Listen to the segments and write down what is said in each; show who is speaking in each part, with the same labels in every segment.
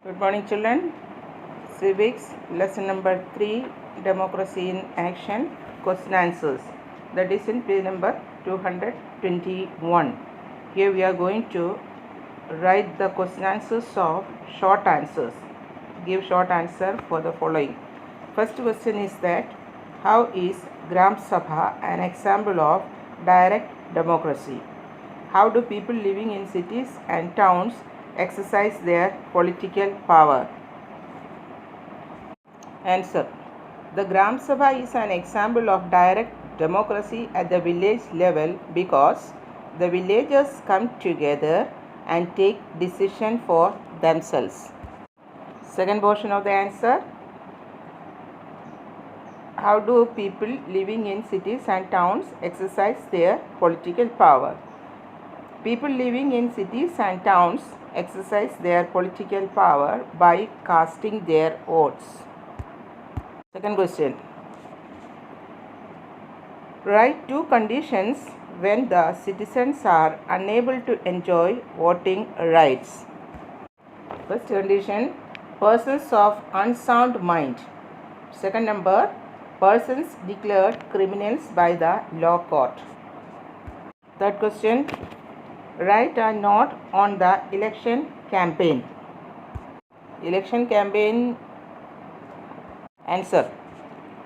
Speaker 1: Good morning, children. Civics, lesson number 3, Democracy in Action, question answers. That is in page number 221. Here we are going to write the question answers of short answers. Give short answer for the following. First question is that how is Gram Sabha an example of direct democracy? How do people living in cities and towns exercise their political power? Answer. The Gram Sabha is an example of direct democracy at the village level because the villagers come together and take decision for themselves. Second portion of the answer. How do people living in cities and towns exercise their political power? People living in cities and towns exercise their political power by casting their votes. Second question. Write two conditions when the citizens are unable to enjoy voting rights. First condition, persons of unsound mind. Second number, persons declared criminals by the law court. Third question, write a note on the election campaign. Election campaign. Answer.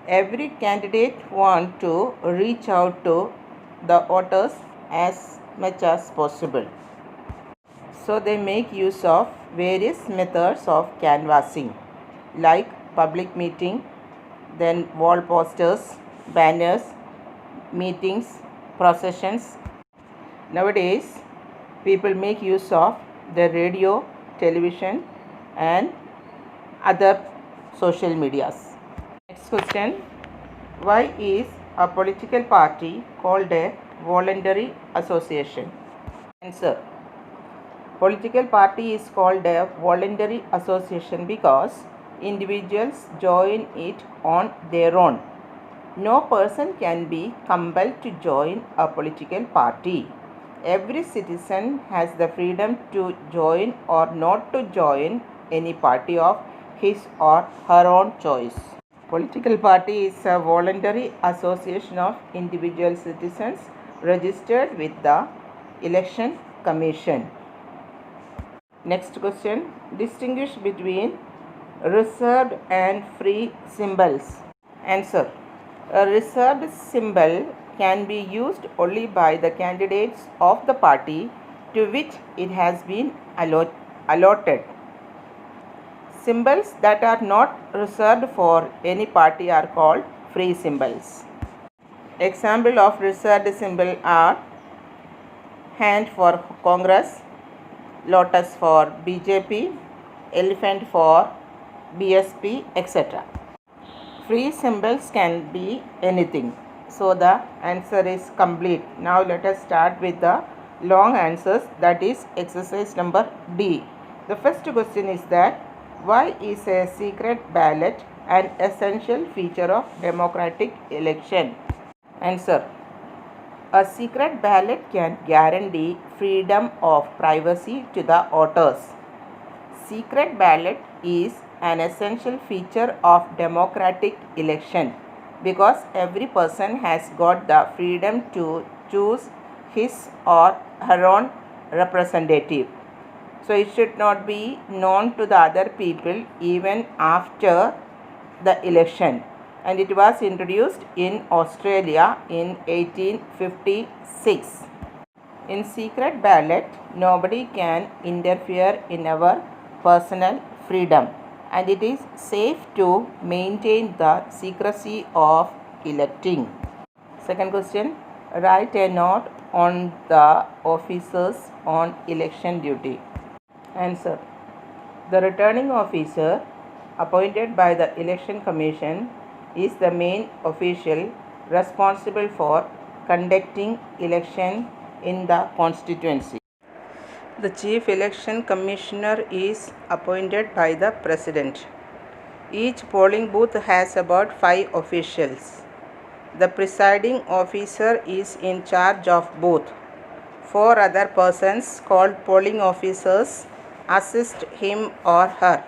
Speaker 1: Every candidate wants to reach out to the voters as much as possible. So they make use of various methods of canvassing like public meeting, then wall posters, banners, meetings, processions. Nowadays, people make use of the radio, television and other social medias. Next question. Why is a political party called a voluntary association? Answer. Political party is called a voluntary association because individuals join it on their own. No person can be compelled to join a political party. Every citizen has the freedom to join or not to join any party of his or her own choice. Political party is a voluntary association of individual citizens registered with the Election Commission. Next question. Distinguish between reserved and free symbols. Answer. A reserved symbol can be used only by the candidates of the party to which it has been allotted. Symbols that are not reserved for any party are called free symbols. Example of reserved symbol are hand for Congress, lotus for BJP, elephant for BSP, etc. Free symbols can be anything. So the answer is complete. Now let us start with the long answers, that is exercise number D. The first question is that why is a secret ballot an essential feature of democratic election? Answer. A secret ballot can guarantee freedom of privacy to the voters. Secret ballot is an essential feature of democratic election because every person has got the freedom to choose his or her own representative. So it should not be known to the other people even after the election. And it was introduced in Australia in 1856. In secret ballot, nobody can interfere in our personal freedom, and it is safe to maintain the secrecy of electing. Second question. Write a note on the officers on election duty. Answer. The returning officer appointed by the Election Commission is the main official responsible for conducting election in the constituency. The Chief Election Commissioner is appointed by the President. Each polling booth has about 5 officials. The presiding officer is in charge of both. 4 other persons called polling officers assist him or her.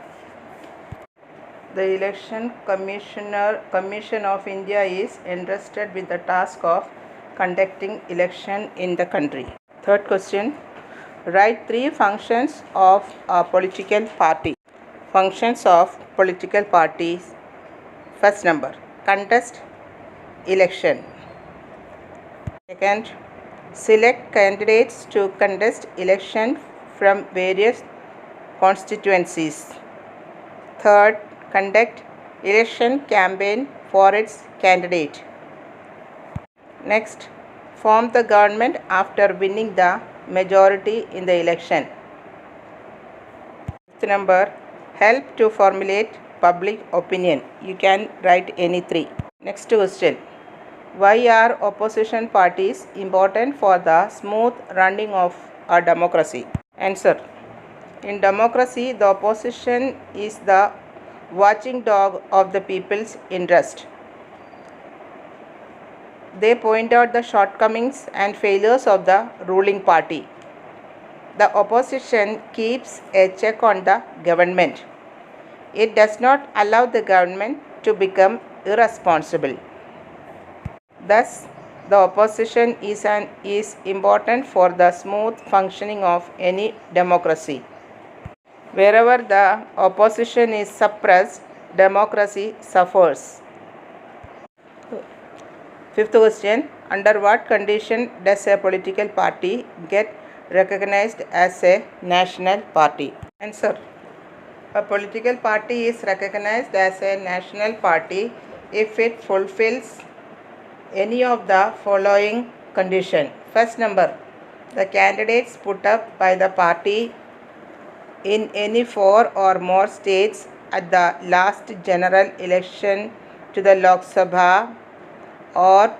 Speaker 1: The Election Commission of India is entrusted with the task of conducting election in the country. Third question. Write 3 functions of a political party. Functions of political parties. First number, contest election. Second, select candidates to contest election from various constituencies. Third, conduct election campaign for its candidate. Next, form the government after winning the majority in the election. Fifth number, help to formulate public opinion. You can write any 3. Next question. Why are opposition parties important for the smooth running of a democracy? Answer. In democracy, the opposition is the watching dog of the people's interest. They point out the shortcomings and failures of the ruling party. The opposition keeps a check on the government. It does not allow the government to become irresponsible. Thus, the opposition is important for the smooth functioning of any democracy. Wherever the opposition is suppressed, democracy suffers. Fifth question. Under what condition does a political party get recognized as a national party? Answer. A political party is recognized as a national party if it fulfills any of the following conditions. First number, the candidates put up by the party in any 4 or more states at the last general election to the Lok Sabha or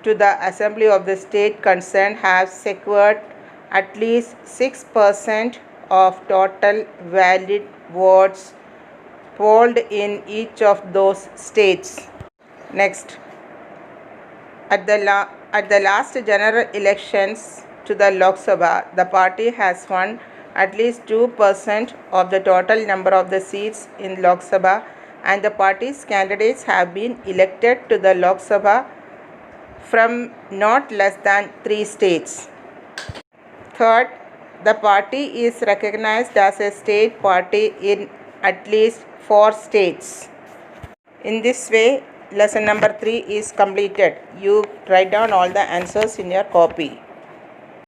Speaker 1: to the Assembly of the state concerned have secured at least 6% of total valid votes polled in each of those states. Next, at the last general elections to the Lok Sabha, the party has won at least 2% of the total number of the seats in Lok Sabha, and the party's candidates have been elected to the Lok Sabha from not less than 3 states. Third, the party is recognized as a state party in at least 4 states. In this way, lesson number 3 is completed. You write down all the answers in your copy.